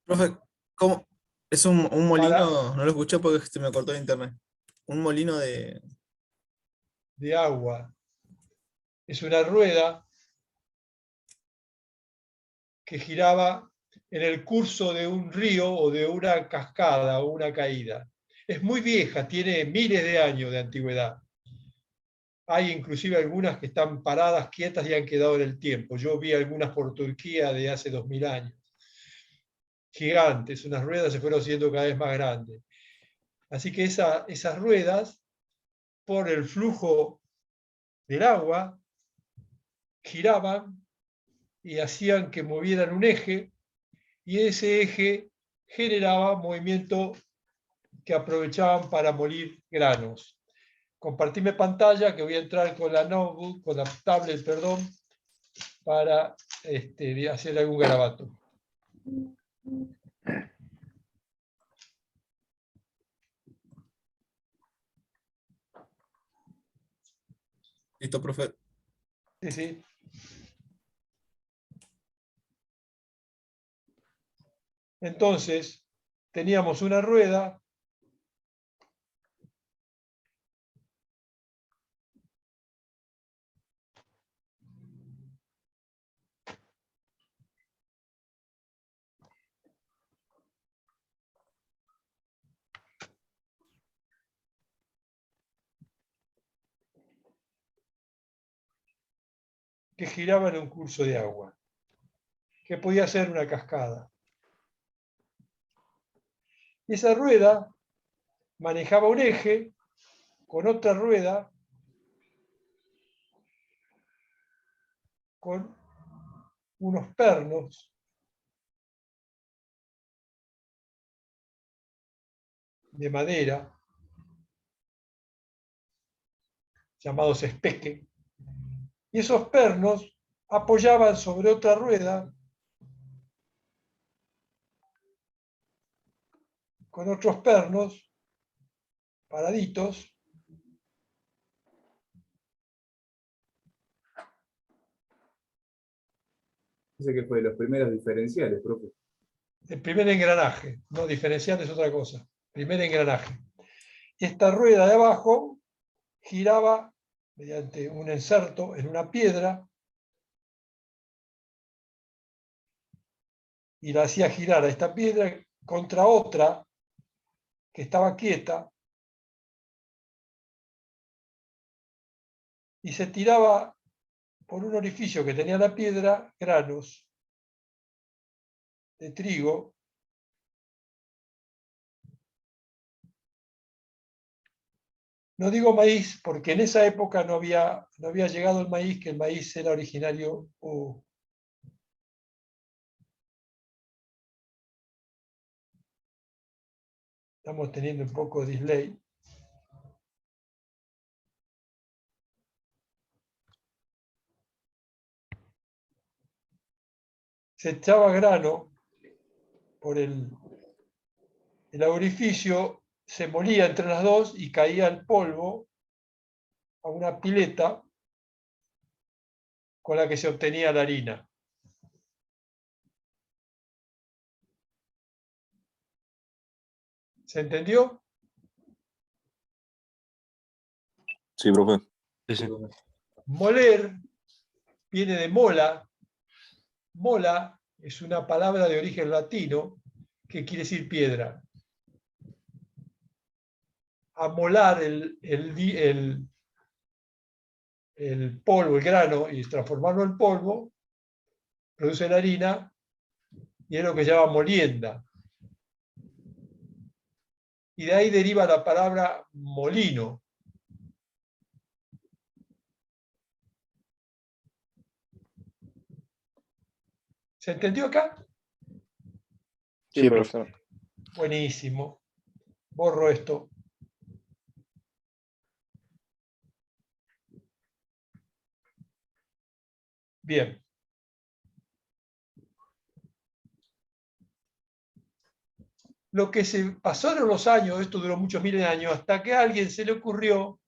Profe, ¿cómo? ¿Es un para, molino? No lo escuché porque se me cortó el internet. Un molino de agua. Es una rueda que giraba en el curso de un río o de una cascada o una caída. Es muy vieja, tiene miles de años de antigüedad. Hay inclusive algunas que están paradas, quietas y han quedado en el tiempo. Yo vi algunas por Turquía de hace 2000 años. Gigantes, unas ruedas se fueron haciendo cada vez más grandes. Así que esas ruedas, por el flujo del agua, giraban y hacían que movieran un eje, y ese eje generaba movimiento que aprovechaban para moler granos. Compartime pantalla, que voy a entrar con la notebook, con la tablet, perdón, para hacer algún garabato. Listo, profe. Sí, sí. Entonces, teníamos una rueda que giraba en un curso de agua, que podía ser una cascada. Y esa rueda manejaba un eje con otra rueda con unos pernos de madera llamados espeque, y esos pernos apoyaban sobre otra rueda con otros pernos paraditos. Dice que fue de los primeros diferenciales, profe. El primer engranaje, no diferencial es otra cosa, primer engranaje. Esta rueda de abajo giraba mediante un inserto en una piedra y la hacía girar a esta piedra contra otra que estaba quieta y se tiraba por un orificio que tenía la piedra granos de trigo. No digo maíz porque en esa época no había llegado el maíz, que el maíz era originario. Estamos teniendo un poco de delay. Se echaba grano por el orificio, se molía entre las dos y caía el polvo a una pileta con la que se obtenía la harina. ¿Se entendió? Sí, profe. Sí, sí. Moler viene de mola. Mola es una palabra de origen latino que quiere decir piedra. Amolar el polvo, el grano, y transformarlo en polvo, produce la harina y es lo que se llama molienda. Y de ahí deriva la palabra molino. ¿Se entendió acá? Sí, profesor. Buenísimo. Borro esto. Bien. Lo que se pasaron los años, esto duró muchos miles de años, hasta que a alguien se le ocurrió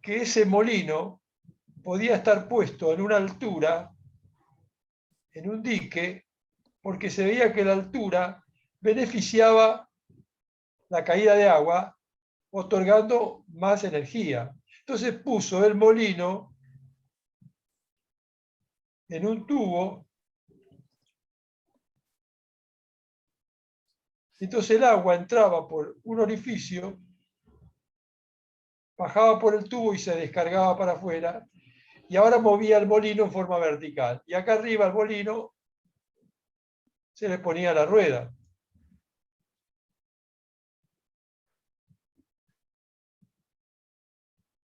que ese molino podía estar puesto en una altura, en un dique, porque se veía que la altura beneficiaba la caída de agua, otorgando más energía. Entonces puso el molino en un tubo, entonces el agua entraba por un orificio, bajaba por el tubo y se descargaba para afuera, y ahora movía el molino en forma vertical. Y acá arriba al molino se le ponía la rueda.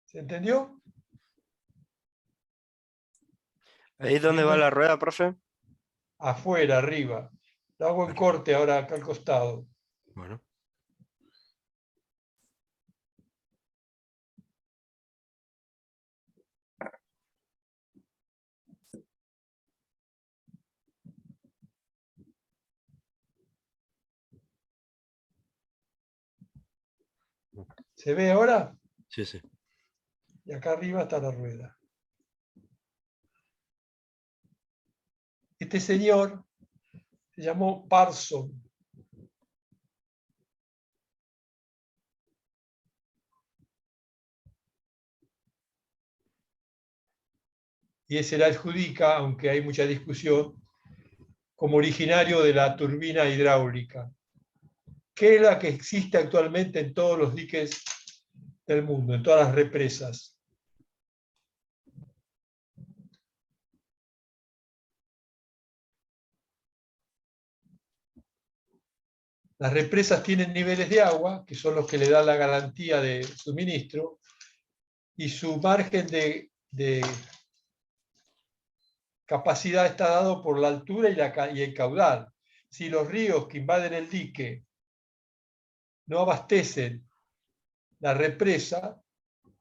¿Se entendió? ¿Ahí dónde va la rueda, profe? Afuera, arriba. Lo hago en corte ahora acá al costado. Bueno. ¿Se ve ahora? Sí, sí. Y acá arriba está la rueda. Este señor se llamó Parson. Y se le adjudica, aunque hay mucha discusión, como originario de la turbina hidráulica, que es la que existe actualmente en todos los diques del mundo, en todas las represas. Las represas tienen niveles de agua, que son los que le dan la garantía de suministro, y su margen de capacidad está dado por la altura y el caudal. Si los ríos que invaden el dique no abastecen la represa,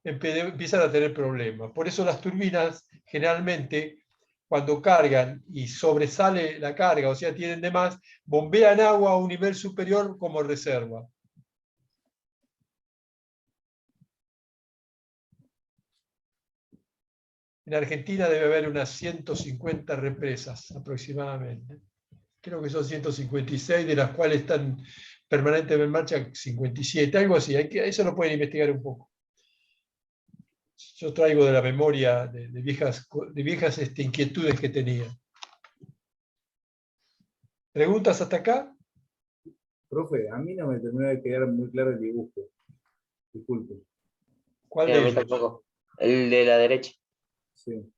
empiezan a tener problemas. Por eso las turbinas generalmente, cuando cargan y sobresale la carga, o sea, tienen de más, bombean agua a un nivel superior como reserva. En Argentina debe haber unas 150 represas aproximadamente. Creo que son 156, de las cuales están permanentemente en marcha 57, algo así. Eso lo pueden investigar un poco. Yo traigo de la memoria de viejas inquietudes que tenía. ¿Preguntas hasta acá? Profe, a mí no me terminó de quedar muy claro el dibujo. Disculpe. ¿Cuál Sí, de a mí ellos? tampoco. El de la derecha. Sí.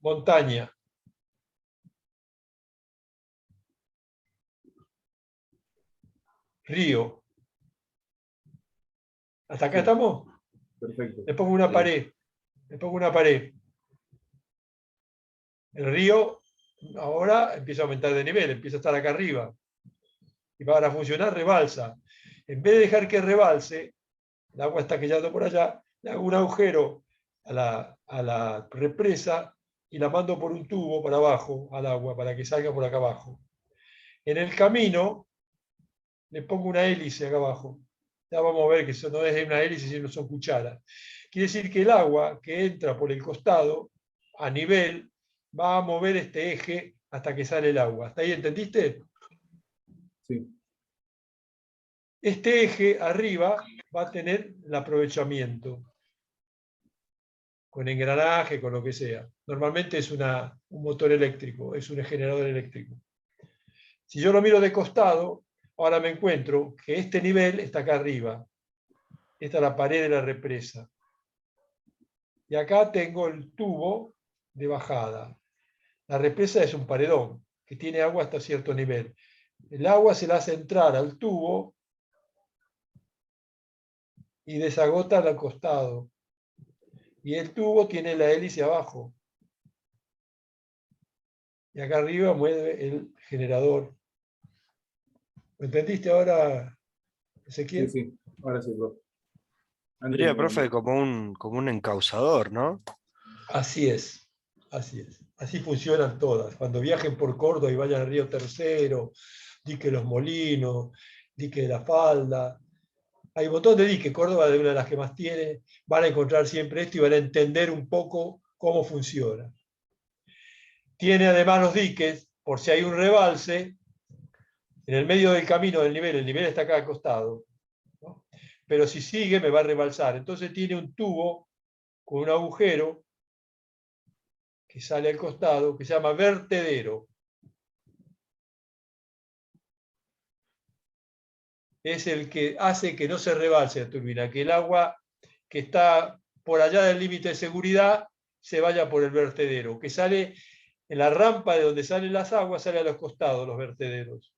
Montaña. Río. ¿Hasta acá Sí. estamos? Perfecto. Le pongo una Sí. pared. Le pongo una pared. El río ahora empieza a aumentar de nivel, empieza a estar acá arriba. Y para funcionar rebalsa. En vez de dejar que rebalse, el agua está cayendo por allá, le hago un agujero a la represa y la mando por un tubo para abajo al agua, para que salga por acá abajo. En el camino le pongo una hélice acá abajo. Ya vamos a ver que eso no es una hélice, sino son cucharas. Quiere decir que el agua que entra por el costado, a nivel, va a mover este eje hasta que sale el agua. ¿Hasta ahí entendiste? Sí. Este eje arriba va a tener el aprovechamiento, con engranaje, con lo que sea. Normalmente es un motor eléctrico, es un generador eléctrico. Si yo lo miro de costado, ahora me encuentro que este nivel está acá arriba. Esta es la pared de la represa. Y acá tengo el tubo de bajada. La represa es un paredón que tiene agua hasta cierto nivel. El agua se la hace entrar al tubo y desagota al costado. Y el tubo tiene la hélice abajo. Y acá arriba mueve el generador. ¿Me entendiste ahora, Sí, Ezequiel? sí. Ahora sí, profe. Antes Sería, no- profe, como un encausador, ¿no? Así es, así es. Así funcionan todas. Cuando viajen por Córdoba y vayan al Río Tercero, dique Los Molinos, dique de la Falda. Hay un montón de diques. Córdoba es una de las que más tiene. Van a encontrar siempre esto y van a entender un poco cómo funciona. Tiene además los diques, por si hay un rebalse, en el medio del camino del nivel, el nivel está acá al costado, ¿no? Pero si sigue me va a rebalsar. Entonces tiene un tubo con un agujero que sale al costado, que se llama vertedero. Es el que hace que no se rebalse la turbina, que el agua que está por allá del límite de seguridad se vaya por el vertedero, que sale en la rampa de donde salen las aguas, sale a los costados los vertederos.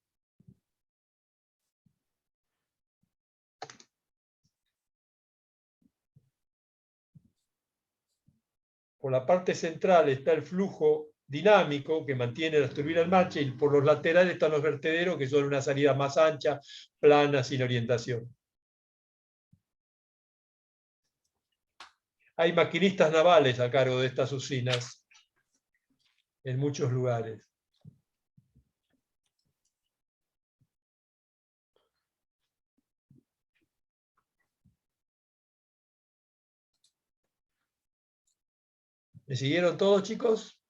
Por la parte central está el flujo dinámico que mantiene las turbinas en marcha y por los laterales están los vertederos que son una salida más ancha, plana, sin orientación. Hay maquinistas navales a cargo de estas usinas en muchos lugares. ¿Me siguieron todos, chicos?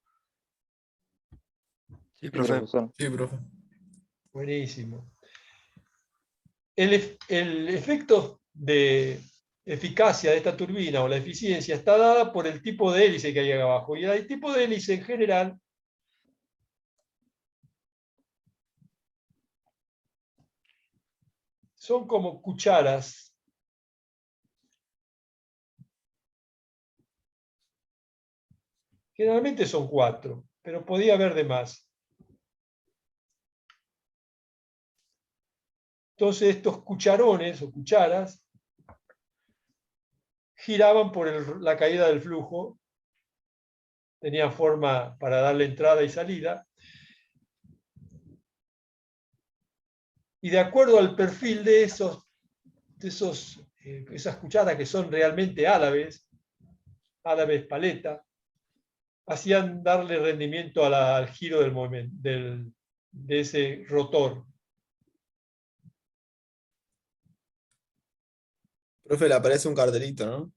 Sí, Sí, profe. profesor. Sí, profe. Buenísimo. El efecto de eficacia de esta turbina o la eficiencia está dada por el tipo de hélice que hay acá abajo. Y el tipo de hélice en general son como cucharas. Generalmente son 4, pero podía haber de más. Entonces estos cucharones o cucharas giraban por la caída del flujo, tenían forma para darle entrada y salida, y de acuerdo al perfil de esas cucharas que son realmente álabes paleta, hacían darle rendimiento al giro del momento, de ese rotor. Profe, le aparece un cartelito, ¿no?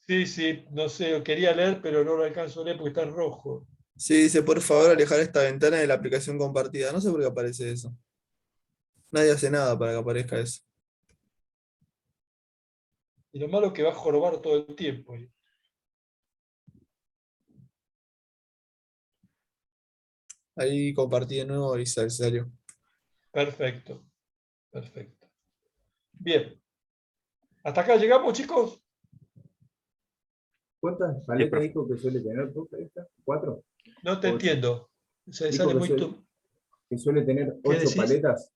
Sí, sí, no sé, quería leer, pero no lo alcanzo a leer porque está en rojo. Sí, dice, por favor, alejar esta ventana de la aplicación compartida. No sé por qué aparece eso. Nadie hace nada para que aparezca eso. Y lo malo es que va a jorobar todo el tiempo. Ahí compartí de nuevo y salió. Perfecto, perfecto. Bien. ¿Hasta acá llegamos, chicos? ¿Cuántas paletas dijo que suele tener, profe, esta? ¿4? No te 8. entiendo. Se Dijo sale que muy... suele tener ¿Qué 8 decís? paletas.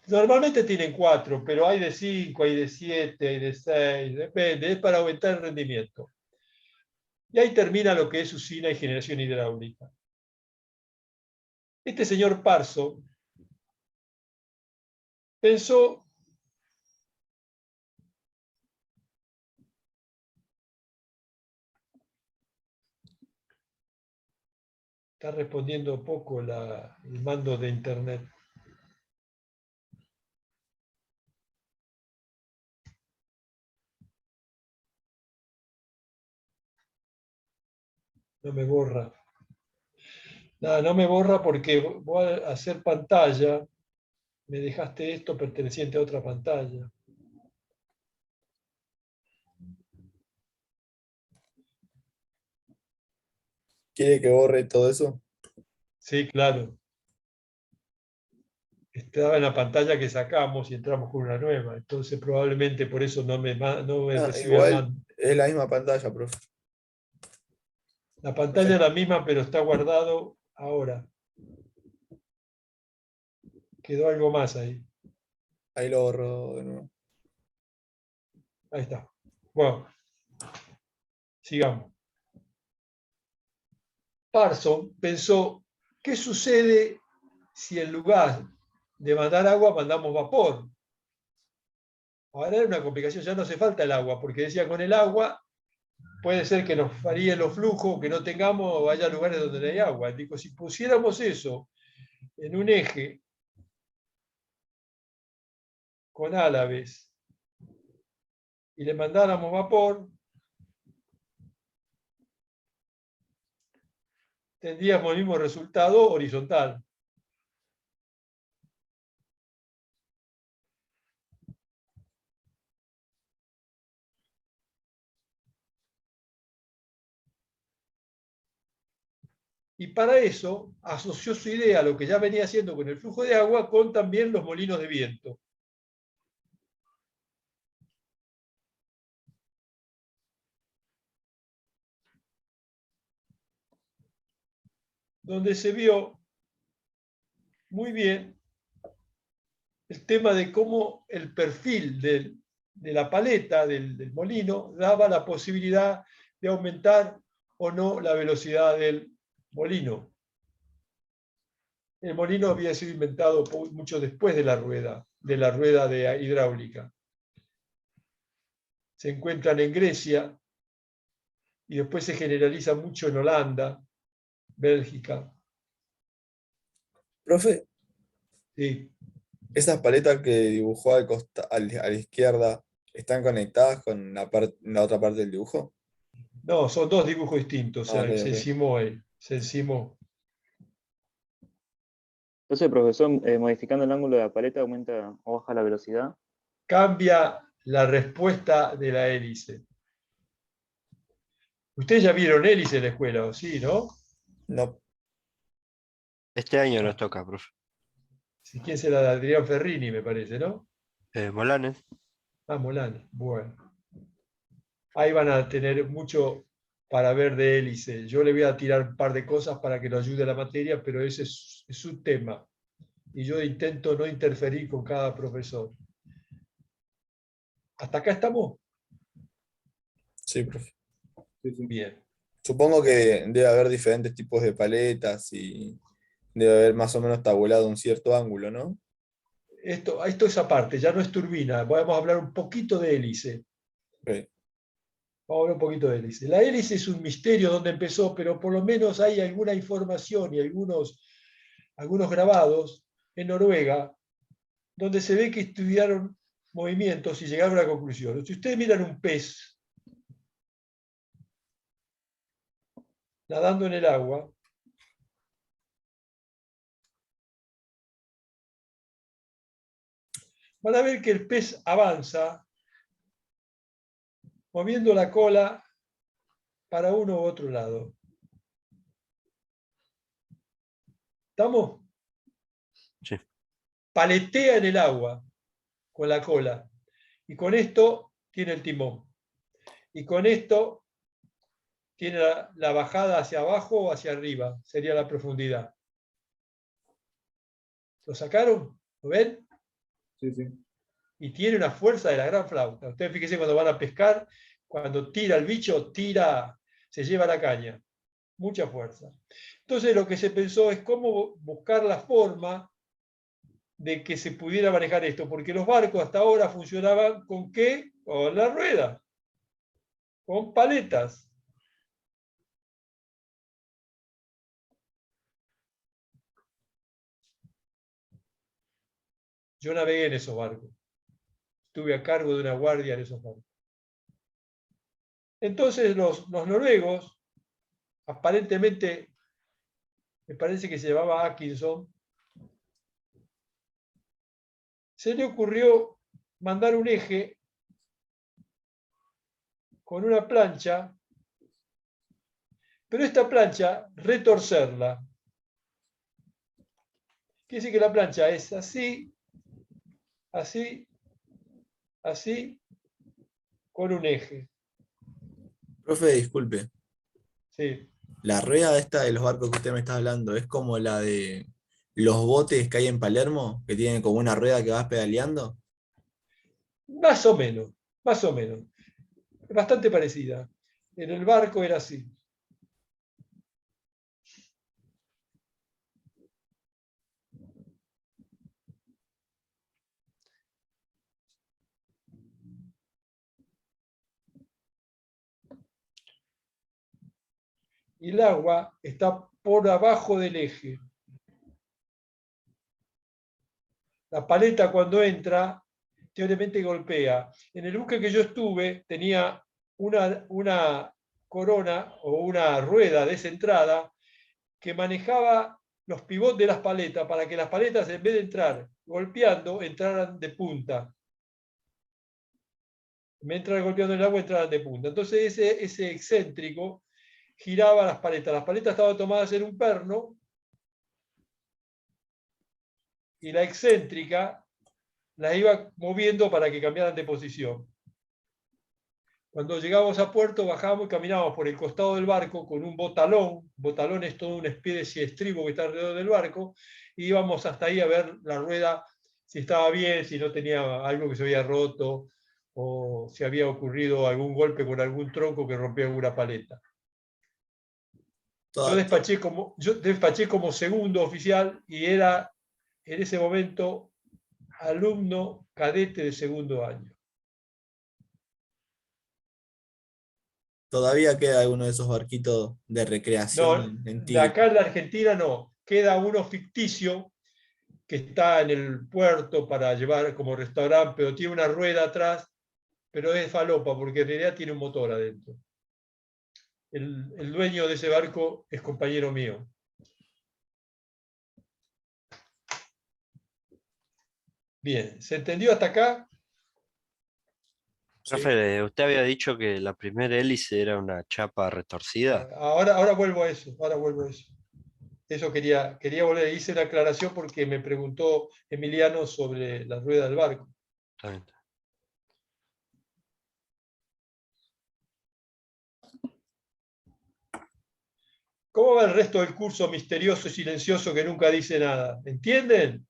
Normalmente tienen 4, pero hay de 5, hay de 7, hay de 6, depende, es para aumentar el rendimiento. Y ahí termina lo que es usina y generación hidráulica. Este señor Parso pensó está respondiendo poco el mando de internet. No me borra. Nada, no me borra porque voy a hacer pantalla. Me dejaste esto perteneciente a otra pantalla. ¿Quiere que borre todo eso? Sí, claro. Estaba en la pantalla que sacamos y entramos con una nueva. Entonces probablemente por eso no me Ah, recibe el igual mando. es la misma pantalla, profe. La pantalla es la misma, pero está guardado ahora. Quedó algo más ahí. Ahí lo borro de nuevo. Ahí está. Bueno, sigamos. Parson pensó, ¿qué sucede si en lugar de mandar agua mandamos vapor? Ahora era una complicación, ya no hace falta el agua, porque decía con el agua puede ser que nos varíen los flujos, que no tengamos o haya lugares donde no hay agua. Digo, si pusiéramos eso en un eje con álabes y le mandáramos vapor, tendríamos el mismo resultado horizontal. Y para eso asoció su idea a lo que ya venía haciendo con el flujo de agua con también los molinos de viento. Donde se vio muy bien el tema de cómo el perfil de la paleta del molino daba la posibilidad de aumentar o no la velocidad del molino. El molino había sido inventado mucho después de la rueda de hidráulica. Se encuentran en Grecia y después se generaliza mucho en Holanda, Bélgica. Profe, Sí. esas paletas que dibujó a la izquierda, ¿están conectadas con la otra parte del dibujo? No, son dos dibujos distintos. O Ah, ok, sea, se ok. encimó él. Se encimó. Entonces, profesor, modificando el ángulo de la paleta aumenta o baja la velocidad. Cambia la respuesta de la hélice. Ustedes ya vieron hélice en la escuela, ¿o sí, no? No, Este año nos Ah, toca, profe. si quién será de Adrián Ferrini, me parece, ¿no? Molanes. Ah, Molano. Bueno. Ahí van a tener mucho para ver de hélice. Yo le voy a tirar un par de cosas para que lo ayude a la materia, pero ese es su tema. Y yo intento no interferir con cada profesor. ¿Hasta acá estamos? sí, profe. Sí, sí. Bien. Supongo que debe haber diferentes tipos de paletas y debe haber más o menos tabulado un cierto ángulo, ¿no? Esto es aparte, ya no es turbina. Vamos a hablar un poquito de hélice. Ok. Vamos a hablar un poquito de hélice. La hélice es un misterio donde empezó, pero por lo menos hay alguna información y algunos grabados en Noruega donde se ve que estudiaron movimientos y llegaron a la conclusión. Si ustedes miran un pez nadando en el agua, van a ver que el pez avanza moviendo la cola para uno u otro lado. ¿Estamos? Sí. Paletea en el agua con la cola. Y con esto tiene el timón. Y con esto tiene la bajada hacia abajo o hacia arriba. Sería la profundidad. ¿Lo sacaron? ¿Lo ven? Sí, sí. Y tiene una fuerza de la gran flauta. Ustedes fíjense cuando van a pescar, cuando tira el bicho, se lleva la caña. Mucha fuerza. Entonces lo que se pensó es cómo buscar la forma de que se pudiera manejar esto, porque los barcos hasta ahora funcionaban ¿con qué? Con la rueda, con paletas. Yo navegué en esos barcos. Estuve a cargo de una guardia en esos barcos. Entonces los noruegos, aparentemente, me parece que se llamaba Atkinson, se le ocurrió mandar un eje con una plancha, pero esta plancha retorcerla. Quiere decir que la plancha es así, así, así, con un eje. Profe, disculpe. Sí. La rueda esta de los barcos que usted me está hablando es como la de los botes que hay en Palermo, que tienen como una rueda que vas pedaleando. Más o menos, más o menos. Bastante parecida. En el barco era así. Y el agua está por abajo del eje. La paleta cuando entra, teóricamente golpea. En el buque que yo estuve tenía una corona o una rueda descentrada que manejaba los pivots de las paletas para que las paletas, en vez de entrar golpeando, entraran de punta. En vez de entrar golpeando el agua, entraran de punta. Entonces ese excéntrico giraba las paletas. Las paletas estaban tomadas en un perno y la excéntrica las iba moviendo para que cambiaran de posición. Cuando llegábamos a puerto, bajábamos y caminábamos por el costado del barco con un botalón. Botalón es toda una especie de estribo que está alrededor del barco. Y íbamos hasta ahí a ver la rueda, si estaba bien, si no tenía algo que se había roto, o si había ocurrido algún golpe con algún tronco que rompió alguna paleta. Yo despaché como segundo oficial y era en ese momento alumno cadete de segundo año. Todavía queda alguno de esos barquitos de No, recreación en de Tigre. acá en la Argentina no. Queda uno ficticio que está en el puerto para llevar como restaurante, pero tiene una rueda atrás, pero es falopa porque en realidad tiene un motor adentro. El dueño de ese barco es compañero mío. Bien, ¿se entendió hasta acá? Sí. Profe, usted había dicho que la primera hélice era una chapa retorcida. Ahora vuelvo a eso, Eso quería volver, hice una aclaración porque me preguntó Emiliano sobre la rueda del barco. Está bien. ¿Cómo va el resto del curso misterioso y silencioso que nunca dice nada? ¿Entienden?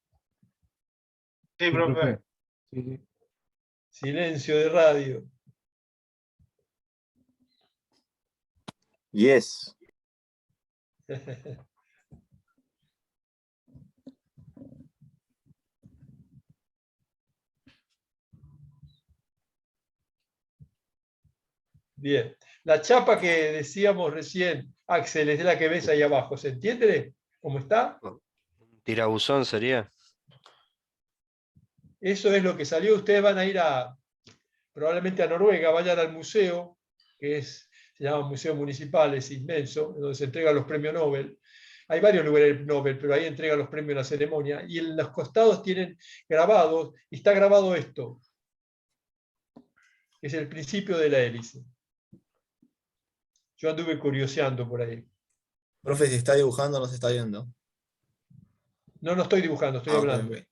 Sí, Sí, profe. profe. Sí, sí. Silencio de radio. Yes. Bien. La chapa que decíamos recién, Axel, es la que ves ahí abajo. ¿Se entiende cómo está? Un tirabuzón sería. Eso es lo que salió. Ustedes van a ir probablemente a Noruega, vayan al museo, se llama Museo Municipal, es inmenso, donde se entregan los premios Nobel. Hay varios lugares Nobel, pero ahí entregan los premios en la ceremonia. Y en los costados tienen grabados, y está grabado esto, que es el principio de la hélice. Yo anduve curioseando por ahí. Profe, si está dibujando, no se está viendo. No estoy dibujando, estoy Ok, hablando. ok.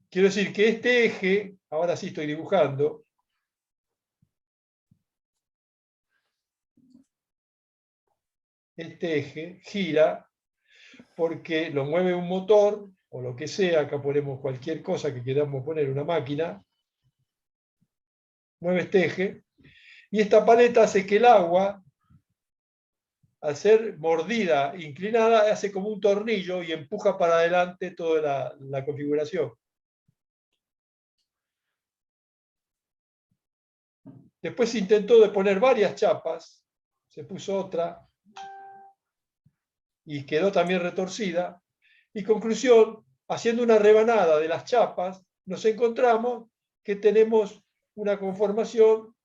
Quiero decir que este eje, ahora sí estoy dibujando, este eje gira porque lo mueve un motor o lo que sea, acá ponemos cualquier cosa que queramos poner, una máquina, mueve este eje, y esta paleta hace que el agua, al ser mordida, inclinada, hace como un tornillo y empuja para adelante toda la configuración. Después se intentó de poner varias chapas, se puso otra, y quedó también retorcida. Y conclusión, haciendo una rebanada de las chapas, nos encontramos que tenemos una conformación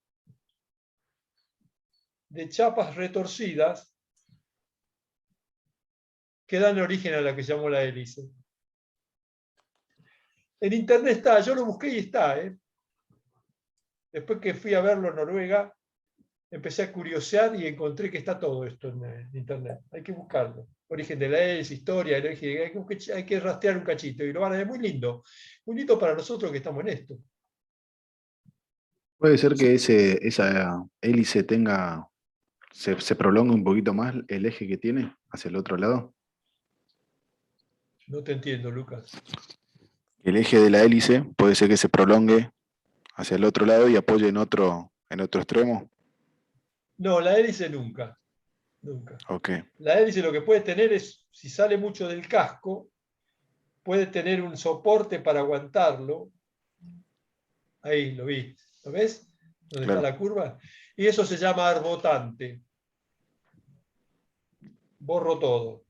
de chapas retorcidas que dan origen a la que llamó la hélice. En internet está, yo lo busqué y está. Después que fui a verlo en Noruega, empecé a curiosear y encontré que está todo esto en internet. Hay que buscarlo. Origen de la hélice, historia, hay que rastrear un cachito y lo van a ver muy lindo para nosotros que estamos en esto. Puede ser que esa hélice se prolongue un poquito más el eje que tiene hacia el otro lado. No te entiendo, Lucas. El eje de la hélice puede ser que se prolongue hacia el otro lado y apoye en otro extremo. No, la hélice nunca. Nunca. Ok. La hélice lo que puede tener es, si sale mucho del casco, puede tener un soporte para aguantarlo. Ahí lo vi. ¿Lo ves? ¿Dónde Claro. está la curva? Y eso se llama arbotante. Borro todo.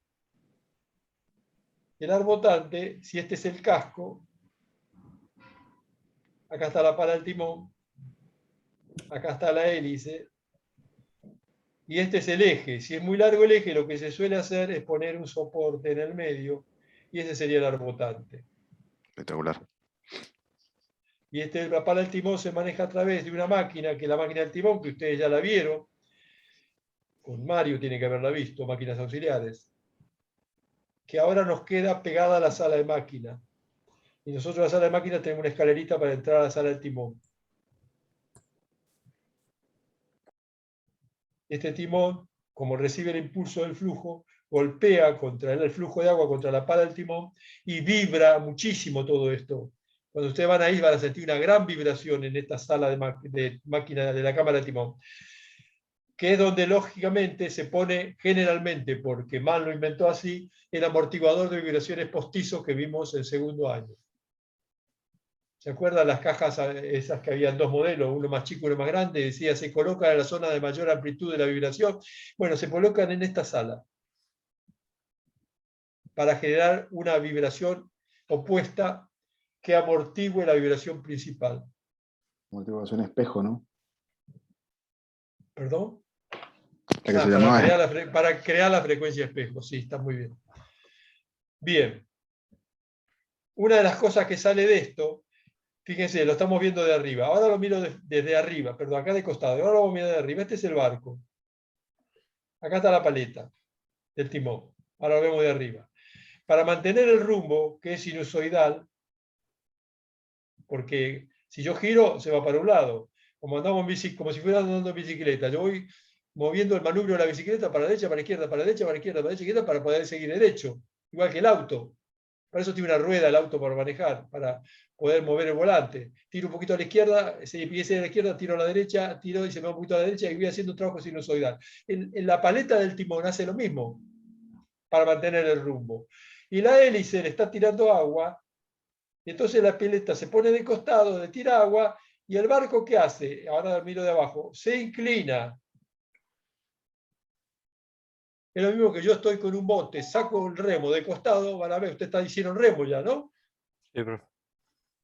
El arbotante, si este es el casco, acá está la pala del timón, acá está la hélice, y este es el eje. Si es muy largo el eje, lo que se suele hacer es poner un soporte en el medio, y ese sería el arbotante. Espectacular. Y la pala del timón se maneja a través de una máquina, que es la máquina del timón, que ustedes ya la vieron. Con Mario tiene que haberla visto, máquinas auxiliares. Que ahora nos queda pegada a la sala de máquina. Y nosotros en la sala de máquinas tenemos una escalerita para entrar a la sala del timón. Este timón, como recibe el impulso del flujo, golpea contra el flujo de agua contra la pala del timón y vibra muchísimo todo esto. Cuando ustedes van ahí van a sentir una gran vibración en esta sala de máquina de la cámara de timón, que es donde lógicamente se pone generalmente, porque Mann lo inventó así, el amortiguador de vibraciones postizos que vimos en segundo año. ¿Se acuerdan las cajas esas que habían dos modelos, uno más chico y uno más grande? Decía, se colocan en la zona de mayor amplitud de la vibración. Bueno, se colocan en esta sala para generar una vibración opuesta que amortigue la vibración principal. Motivación espejo, ¿no? ¿Perdón? La que se llamaba Para crear la frecuencia espejo, sí, está muy bien. Bien. Una de las cosas que sale de esto, fíjense, lo estamos viendo de arriba. Ahora lo miro desde arriba, perdón, acá de costado. Ahora lo vamos a mirar de arriba. Este es el barco. Acá está la paleta del timón. Ahora lo vemos de arriba. Para mantener el rumbo, que es sinusoidal, porque si yo giro, se va para un lado. Como andamos como si fuera andando en bicicleta. Yo voy moviendo el manubrio de la bicicleta para la derecha, para la izquierda, para la derecha, para la izquierda, para la derecha, izquierda, para poder seguir derecho. Igual que el auto. Para eso tiene una rueda el auto para manejar, para poder mover el volante. Tiro un poquito a la izquierda, se empieza a la izquierda, tiro a la derecha, tiro y se me va un poquito a la derecha y voy haciendo un trabajo sinusoidal. En la paleta del timón hace lo mismo para mantener el rumbo. Y la hélice le está tirando agua, y entonces la paleta se pone de costado, le tira agua, y el barco, ¿qué hace? Ahora miro de abajo, se inclina. Es lo mismo que yo estoy con un bote, saco el remo de costado, van a ver, usted está diciendo remo ya, ¿no? Sí, profe.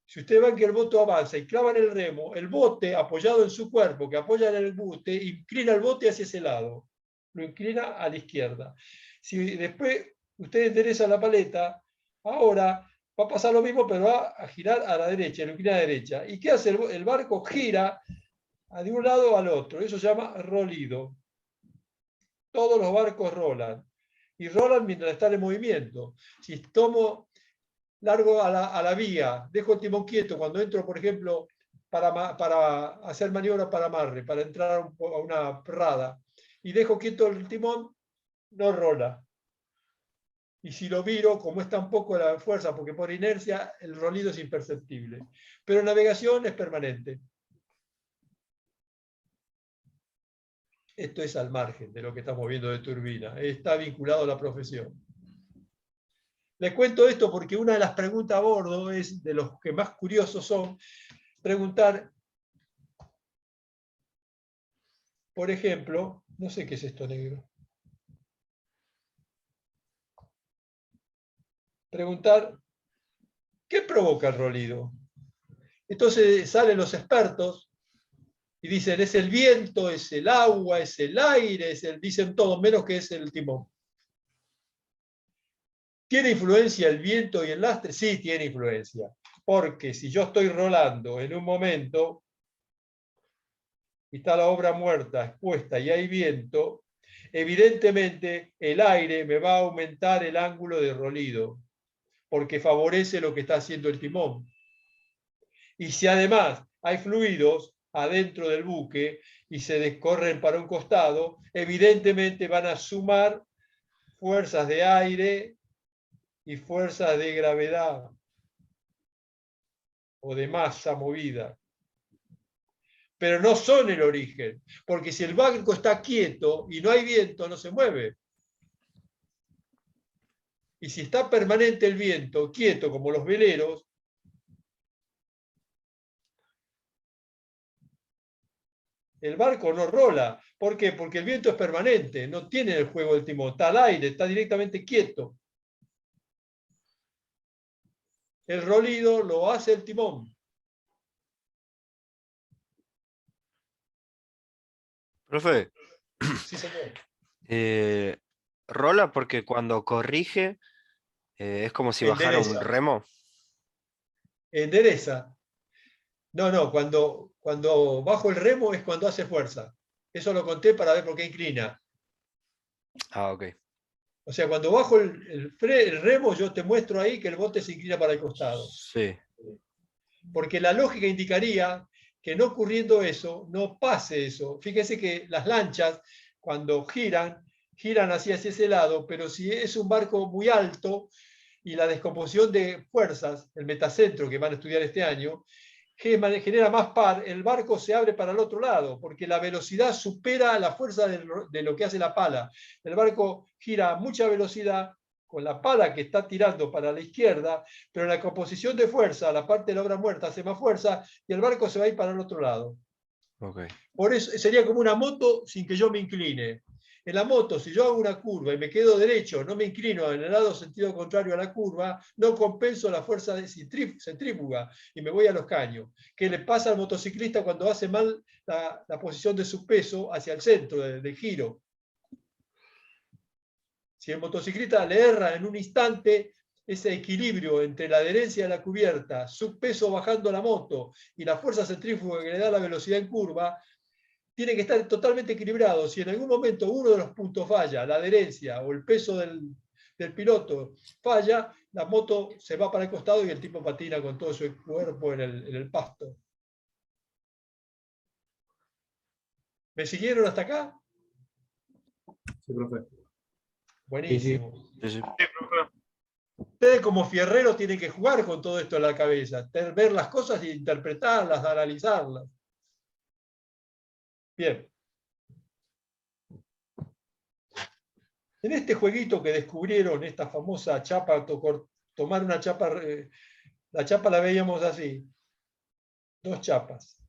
Si ustedes ven que el bote avanza y clavan el remo, el bote, apoyado en su cuerpo, que apoya en el bote, inclina el bote hacia ese lado. Lo inclina a la izquierda. Si después usted endereza la paleta, ahora va a pasar lo mismo, pero va a girar a la derecha, lo inclina a la derecha. ¿Y qué hace? El barco gira de un lado al otro. Eso se llama rolido. Todos los barcos rolan. Y rolan mientras están en movimiento. Si tomo largo a la vía, dejo el timón quieto cuando entro, por ejemplo, para hacer maniobra para amarre, para entrar a una rada, y dejo quieto el timón, no rola. Y si lo viro, como es tan poco la fuerza, porque por inercia el rolido es imperceptible. Pero navegación es permanente. Esto es al margen de lo que estamos viendo de turbina. Está vinculado a la profesión. Les cuento esto porque una de las preguntas a bordo es, de los que más curiosos son, preguntar, por ejemplo, no sé qué es esto negro. Preguntar, ¿qué provoca el rolido? Entonces salen los expertos y dicen, es el viento, es el agua, es el aire, dicen todo, menos que es el timón. ¿Tiene influencia el viento y el lastre? Sí, tiene influencia. Porque si yo estoy rolando en un momento y está la obra muerta, expuesta y hay viento, evidentemente el aire me va a aumentar el ángulo de rolido, porque favorece lo que está haciendo el timón. Y si además hay fluidos adentro del buque y se descorren para un costado, evidentemente van a sumar fuerzas de aire y fuerzas de gravedad o de masa movida. Pero no son el origen, porque si el barco está quieto y no hay viento, no se mueve. Y si está permanente el viento, quieto como los veleros, el barco no rola. ¿Por qué? Porque el viento es permanente, no tiene el juego del timón, está al aire, está directamente quieto. El rolido lo hace el timón. Profe, Sí, señor. Rola porque cuando corrige es como si bajara un Endereza. remo. Endereza. No, cuando bajo el remo es cuando hace fuerza. Eso lo conté para ver por qué inclina. Ah, ok. O sea, cuando bajo el remo, yo te muestro ahí que el bote se inclina para el costado. Sí. Porque la lógica indicaría que no ocurriendo eso, no pase eso. Fíjese que las lanchas, cuando giran hacia ese lado, pero si es un barco muy alto y la descomposición de fuerzas, el metacentro que van a estudiar este año, genera más par, el barco se abre para el otro lado, porque la velocidad supera la fuerza de lo que hace la pala. El barco gira a mucha velocidad con la pala que está tirando para la izquierda, pero la composición de fuerza, la parte de la obra muerta hace más fuerza y el barco se va a ir para el otro lado. Ok. Por eso sería como una moto sin que yo me incline. En la moto, si yo hago una curva y me quedo derecho, no me inclino en el lado sentido contrario a la curva, no compenso la fuerza centrífuga y me voy a los caños. ¿Qué le pasa al motociclista cuando hace mal la posición de su peso hacia el centro de giro? Si el motociclista le erra en un instante, ese equilibrio entre la adherencia de la cubierta, su peso bajando la moto y la fuerza centrífuga que le da la velocidad en curva, tiene que estar totalmente equilibrado. Si en algún momento uno de los puntos falla, la adherencia o el peso del piloto falla, la moto se va para el costado y el tipo patina con todo su cuerpo en el pasto. ¿Me siguieron hasta acá? Sí, profe. Buenísimo. Sí, sí. Sí, profe. Ustedes como fierreros tienen que jugar con todo esto en la cabeza, ver las cosas e interpretarlas, analizarlas. Bien. En este jueguito que descubrieron, esta famosa chapa, tomar una chapa, la chapa la veíamos así, dos chapas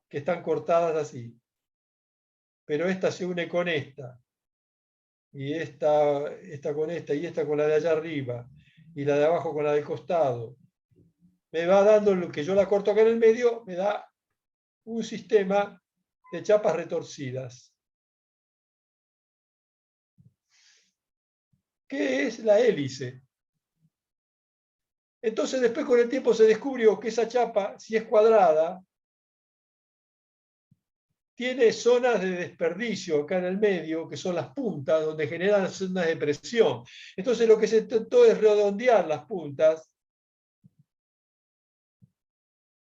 que están cortadas así, pero esta se une con esta, y esta con esta, y esta con la de allá arriba, y la de abajo con la del costado. Me va dando lo que yo la corto acá en el medio, me da un sistema de chapas retorcidas. ¿Qué es la hélice? Entonces después con el tiempo se descubrió que esa chapa, si es cuadrada, tiene zonas de desperdicio acá en el medio, que son las puntas, donde generan zonas de presión. Entonces lo que se intentó es redondear las puntas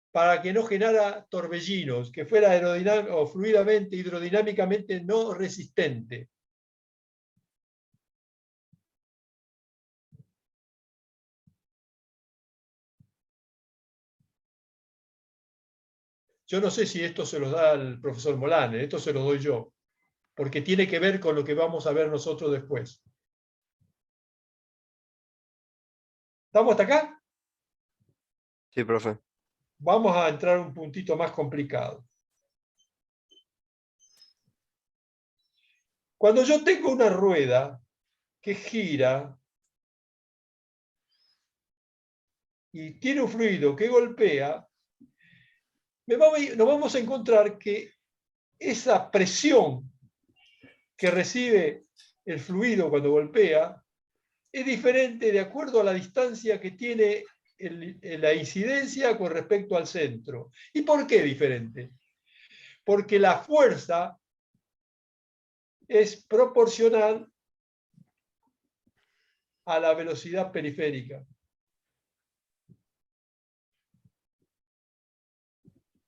para que no generara torbellinos, que fuera o fluidamente, hidrodinámicamente no resistente. Yo no sé si esto se los da el profesor Molane, esto se lo doy yo, porque tiene que ver con lo que vamos a ver nosotros después. ¿Estamos hasta acá? Sí, profe. Vamos a entrar un puntito más complicado. Cuando yo tengo una rueda que gira y tiene un fluido que golpea, nos vamos a encontrar que esa presión que recibe el fluido cuando golpea es diferente de acuerdo a la distancia que tiene la incidencia con respecto al centro. ¿Y por qué diferente? Porque la fuerza es proporcional a la velocidad periférica.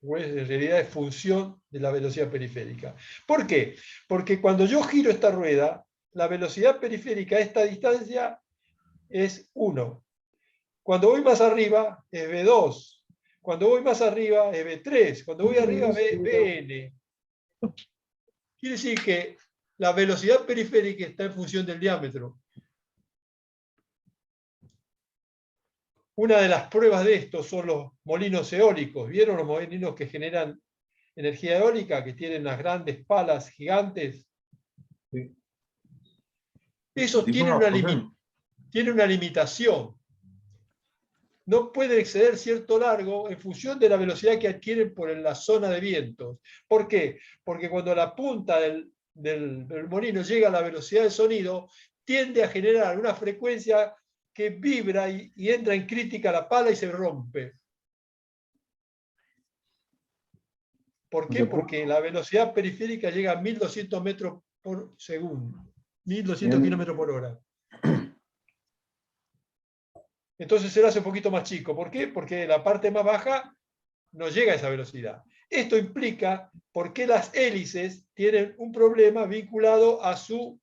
Pues en realidad es función de la velocidad periférica. ¿Por qué? Porque cuando yo giro esta rueda, la velocidad periférica a esta distancia es 1. Cuando voy más arriba es V2. Cuando voy más arriba es V3. Cuando voy arriba es Vn. Quiere decir que la velocidad periférica está en función del diámetro. Una de las pruebas de esto son los molinos eólicos. ¿Vieron los molinos que generan energía eólica, que tienen unas grandes palas gigantes? Sí. Esos tienen una limitación. No pueden exceder cierto largo en función de la velocidad que adquieren por la zona de vientos. ¿Por qué? Porque cuando la punta del del molino llega a la velocidad del sonido, tiende a generar una frecuencia que vibra y entra en crítica la pala y se rompe. ¿Por qué? Porque la velocidad periférica llega a 1200 metros por segundo, 1200 kilómetros por hora. Entonces se lo hace un poquito más chico. ¿Por qué? Porque la parte más baja no llega a esa velocidad. Esto implica por qué las hélices tienen un problema vinculado a su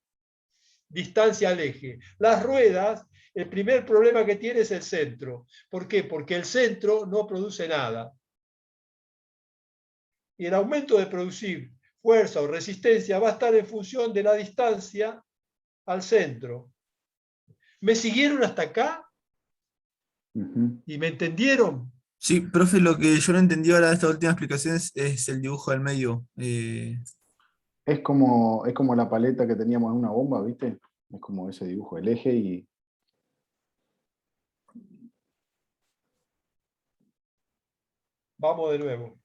distancia al eje. Las ruedas, el primer problema que tiene es el centro. ¿Por qué? Porque el centro no produce nada. Y el aumento de producir fuerza o resistencia va a estar en función de la distancia al centro. ¿Me siguieron hasta acá? ¿Y me entendieron? Sí, profe, lo que yo no entendí ahora de esta última explicación es el dibujo del medio. Es como la paleta que teníamos en una bomba, ¿viste? Es como ese dibujo, el eje y... Vamos de nuevo.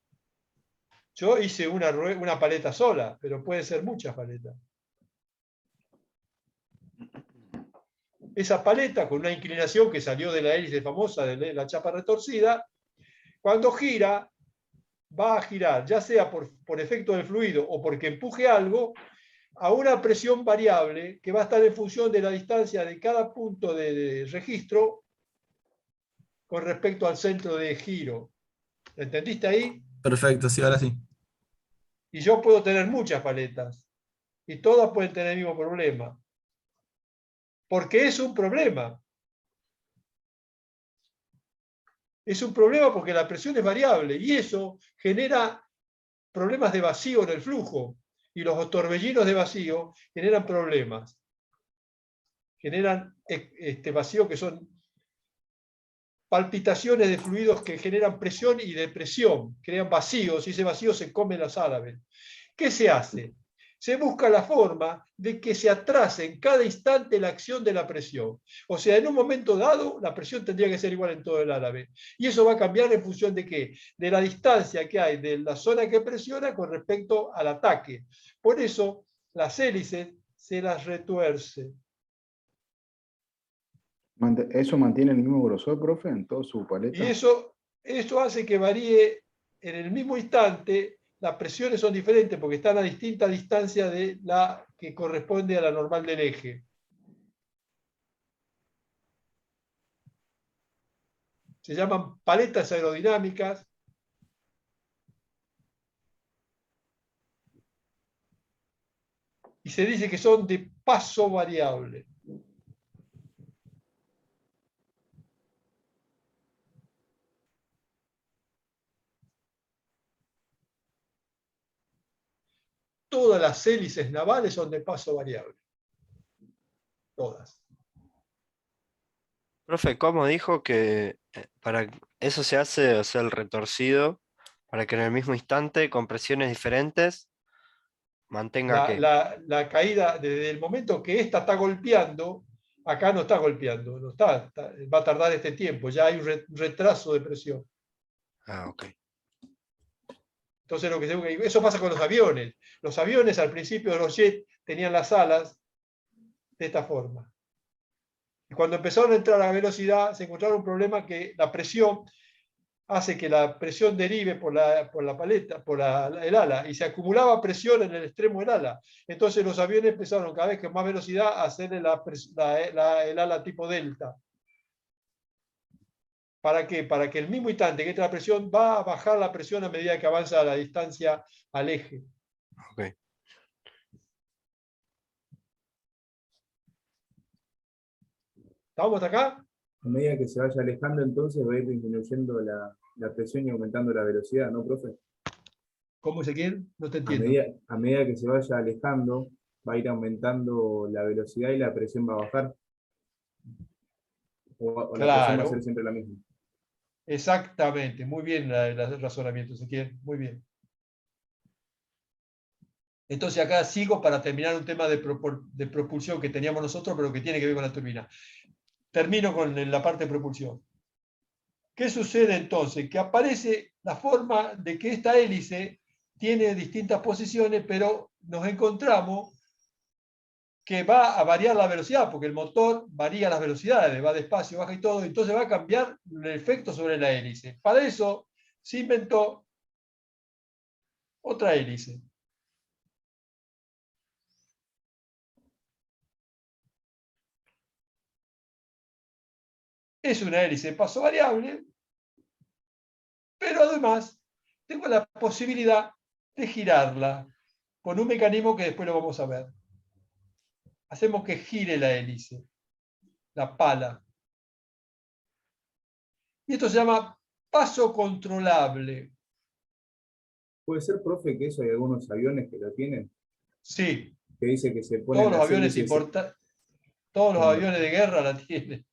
Yo hice una paleta sola, pero puede ser muchas paletas. Esa paleta con una inclinación que salió de la hélice famosa de la chapa retorcida, cuando gira, va a girar, ya sea por efecto del fluido o porque empuje algo, a una presión variable que va a estar en función de la distancia de cada punto de registro con respecto al centro de giro. ¿Entendiste ahí? Perfecto, sí, ahora sí. Y yo puedo tener muchas paletas y todas pueden tener el mismo problema. Porque es un problema. Es un problema porque la presión es variable y eso genera problemas de vacío en el flujo. Y los torbellinos de vacío generan problemas. Generan vacío que son palpitaciones de fluidos que generan presión y depresión. Crean vacíos y ese vacío se come las árabes. ¿Qué se hace? Se busca la forma de que se atrase en cada instante la acción de la presión. O sea, en un momento dado, la presión tendría que ser igual en todo el árabe. Y eso va a cambiar en función de qué? De la distancia que hay de la zona que presiona con respecto al ataque. Por eso, las hélices se las retuerce. ¿Eso mantiene el mismo grosor, profe, en toda su paleta? Y eso hace que varíe en el mismo instante. Las presiones son diferentes porque están a distinta distancia de la que corresponde a la normal del eje. Se llaman paletas aerodinámicas. Y se dice que son de paso variable. Todas las hélices navales son de paso variable. Todas. Profe, ¿cómo dijo que para eso se hace, o sea, el retorcido, para que en el mismo instante, con presiones diferentes, mantenga qué? La caída, desde el momento que esta está golpeando, acá no está golpeando, no está, va a tardar este tiempo, ya hay un retraso de presión. Ah, ok. Entonces, eso pasa con los aviones. Los aviones al principio de los jets tenían las alas de esta forma. Y cuando empezaron a entrar a la velocidad, se encontraron un problema que la presión hace que la presión derive por la paleta, por el ala, y se acumulaba presión en el extremo del ala. Entonces los aviones empezaron cada vez con más velocidad a hacerle el ala tipo delta. ¿Para qué? Para que el mismo instante que entra la presión va a bajar la presión a medida que avanza la distancia al eje. Ok. ¿Estamos hasta acá? A medida que se vaya alejando, entonces va a ir disminuyendo la presión y aumentando la velocidad, ¿no, profe? ¿Cómo, Ezequiel? No te entiendo. A medida que se vaya alejando, va a ir aumentando la velocidad y la presión va a bajar. O la presión va a ser siempre la misma. Exactamente, muy bien el razonamiento, Ezequiel, muy bien. Entonces acá sigo para terminar un tema de propulsión que teníamos nosotros, pero que tiene que ver con la turbina. Termino con la parte de propulsión. ¿Qué sucede entonces? Que aparece la forma de que esta hélice tiene distintas posiciones, pero nos encontramos que va a variar la velocidad, porque el motor varía las velocidades, va despacio, baja y todo, entonces va a cambiar el efecto sobre la hélice. Para eso se inventó otra hélice. Es una hélice de paso variable, pero además tengo la posibilidad de girarla con un mecanismo que después lo vamos a ver. Hacemos que gire la hélice, la pala. Y esto se llama paso controlable. Puede ser, profe, que eso hay algunos aviones que lo tienen, Sí, que dice que se ponen todos los las aviones hélices, todos los cuando- aviones de guerra la tienen.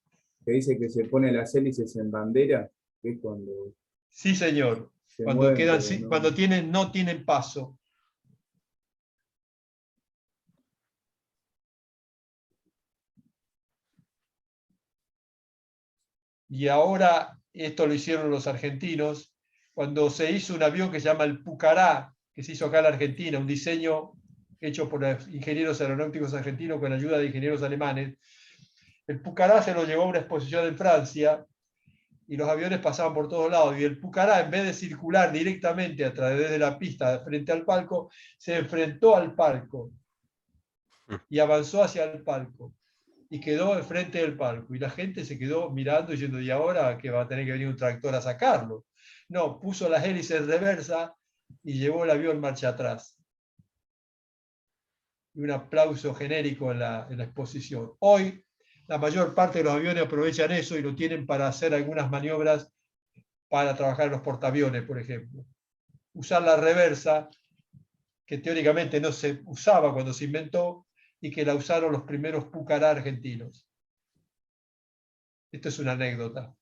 que dice que se ponen las hélices en bandera, que es cuando Sí, señor. se Cuando mueven, quedan, pero no. cuando no tienen paso. Y ahora esto lo hicieron los argentinos cuando se hizo un avión que se llama el Pucará, que se hizo acá en la Argentina, un diseño hecho por ingenieros aeronáuticos argentinos con ayuda de ingenieros alemanes. El Pucará se lo llevó a una exposición en Francia y los aviones pasaban por todos lados. Y el Pucará, en vez de circular directamente a través de la pista frente al palco, se enfrentó al palco y avanzó hacia el palco y quedó enfrente del palco. Y la gente se quedó mirando diciendo, ¿y ahora que va a tener que venir un tractor a sacarlo? No, puso las hélices en reversa y llevó el avión marcha atrás. Y un aplauso genérico en la exposición. Hoy, la mayor parte de los aviones aprovechan eso y lo tienen para hacer algunas maniobras para trabajar en los portaaviones, por ejemplo. Usar la reversa, que teóricamente no se usaba cuando se inventó, y que la usaron los primeros Pucará argentinos. Esto es una anécdota.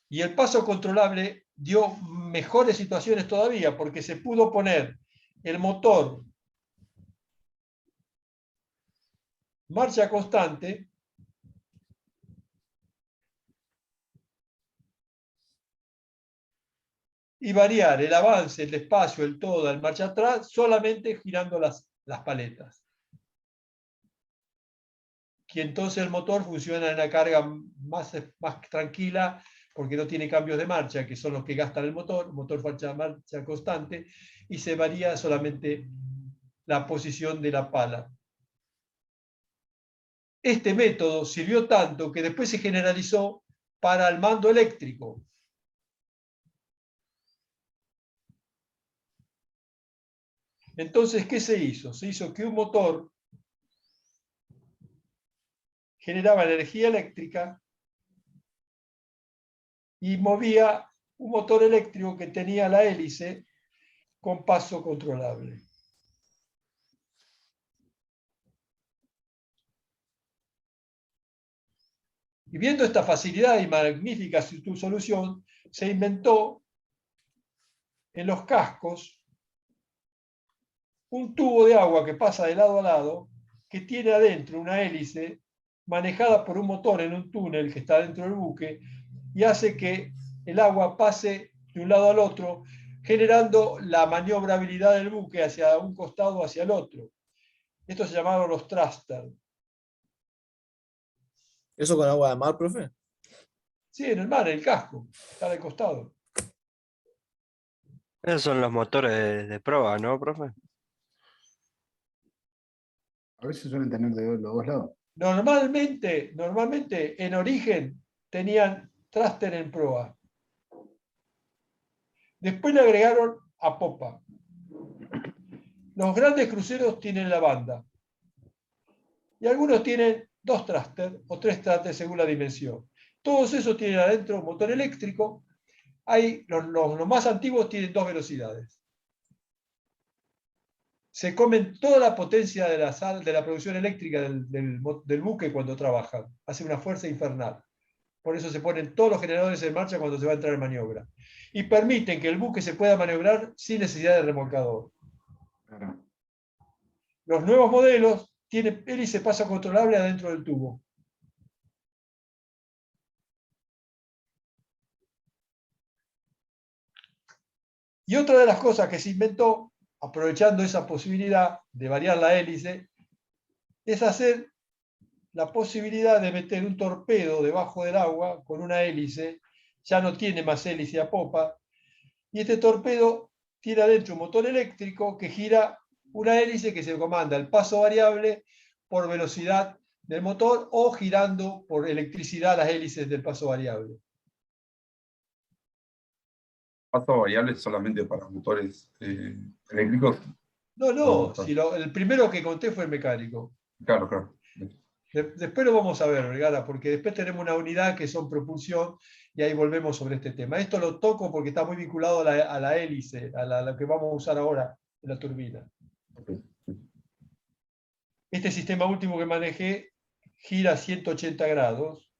Y el paso controlable dio mejores situaciones todavía, porque se pudo poner el motor marcha constante y variar el avance, el despacio, el todo, el marcha atrás, solamente girando las paletas. Y entonces el motor funciona en una carga más tranquila, porque no tiene cambios de marcha, que son los que gastan el motor marcha constante, y se varía solamente la posición de la pala. Este método sirvió tanto que después se generalizó para el mando eléctrico. Entonces, ¿qué se hizo? Se hizo que un motor generaba energía eléctrica y movía un motor eléctrico que tenía la hélice con paso controlable. Y viendo esta facilidad y magnífica solución, se inventó en los cascos un tubo de agua que pasa de lado a lado, que tiene adentro una hélice manejada por un motor en un túnel que está dentro del buque y hace que el agua pase de un lado al otro, generando la maniobrabilidad del buque hacia un costado o hacia el otro. Estos se llamaron los thrusters. ¿Eso con agua de mar, profe? Sí, en el mar, en el casco, está de costado. Esos son los motores de prueba, ¿no, profe? A veces suelen tener de los dos lados. Normalmente, en origen, tenían thruster en proa. Después le agregaron a popa. Los grandes cruceros tienen la banda. Y algunos tienen 2 thruster o 3 thruster según la dimensión. Todos esos tienen adentro motor eléctrico. Los más antiguos tienen 2 velocidades. Se comen toda la potencia de la producción eléctrica del buque cuando trabajan. Hace una fuerza infernal. Por eso se ponen todos los generadores en marcha cuando se va a entrar en maniobra. Y permiten que el buque se pueda maniobrar sin necesidad de remolcador. Claro. Los nuevos modelos tienen hélice paso controlable adentro del tubo. Y otra de las cosas que se inventó, aprovechando esa posibilidad de variar la hélice, es hacer la posibilidad de meter un torpedo debajo del agua con una hélice, ya no tiene más hélice a popa, y este torpedo tiene adentro un motor eléctrico que gira una hélice que se comanda el paso variable por velocidad del motor o girando por electricidad las hélices del paso variable. Paso variable solamente para motores eléctricos. No, si el primero que conté fue el mecánico. Claro, claro. Después lo vamos a ver, Vergara, porque después tenemos una unidad que son propulsión y ahí volvemos sobre este tema. Esto lo toco porque está muy vinculado a la hélice, a la que vamos a usar ahora en la turbina. Este sistema último que manejé gira 180 grados,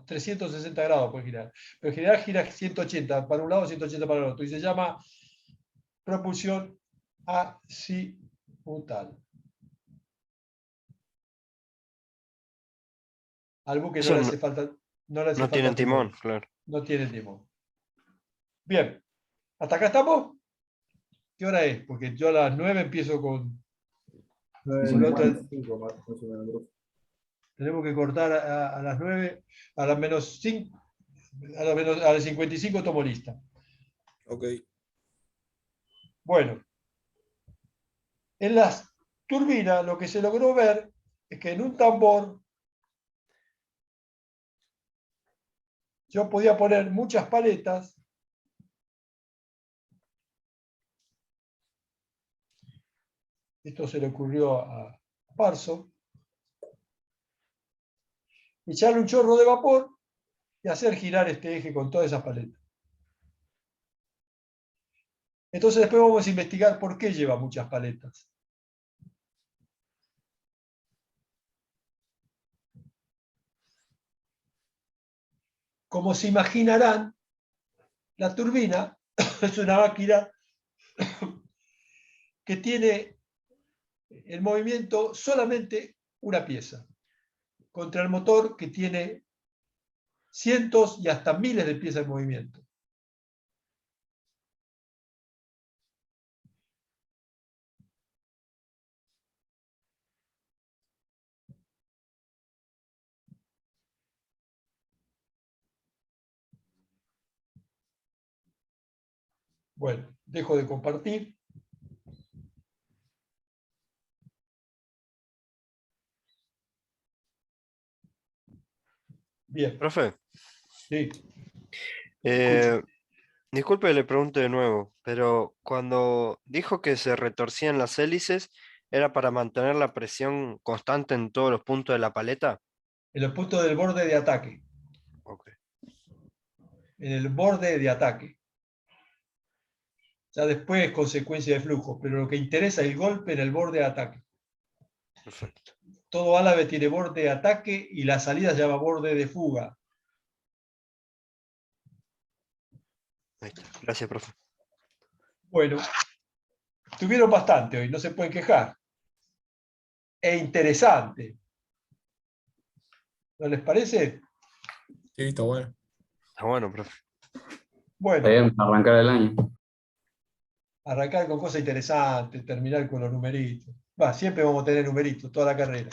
360 grados puede girar, pero en general gira 180 para un lado, 180 para el otro, y se llama propulsión azimutal. Al buque no le hace falta. No tienen timón, claro. No tienen timón. Bien. ¿Hasta acá estamos? ¿Qué hora es? Porque yo a las 9 empiezo con. 9:45 más o menos. Tenemos que cortar a las 9, a las menos 5, a las 55 tomo lista. Ok. Bueno. En las turbinas lo que se logró ver es que en un tambor yo podía poner muchas paletas esto se le ocurrió a Parso, echarle un chorro de vapor y hacer girar este eje con todas esas paletas. Entonces después vamos a investigar por qué lleva muchas paletas. Como se imaginarán, la turbina es una máquina que tiene el movimiento solamente una pieza, contra el motor que tiene cientos y hasta miles de piezas en movimiento. Bueno, dejo de compartir. Bien. Profe, Sí. disculpe, le pregunto de nuevo, pero cuando dijo que se retorcían las hélices, ¿era para mantener la presión constante en todos los puntos de la paleta? En los puntos del borde de ataque. Ok. En el borde de ataque. Ya después es consecuencia de flujo, pero lo que interesa es el golpe en el borde de ataque. Perfecto. Todo álave tiene borde de ataque y la salida se llama borde de fuga. Ahí está. Gracias, profe. Bueno, tuvieron bastante hoy, no se pueden quejar. Es interesante. ¿No les parece? Sí, está bueno. Está bueno, profe. Bueno, Está bien, para arrancar el año. arrancar con cosas interesantes, terminar con los numeritos. Siempre vamos a tener numeritos, toda la carrera.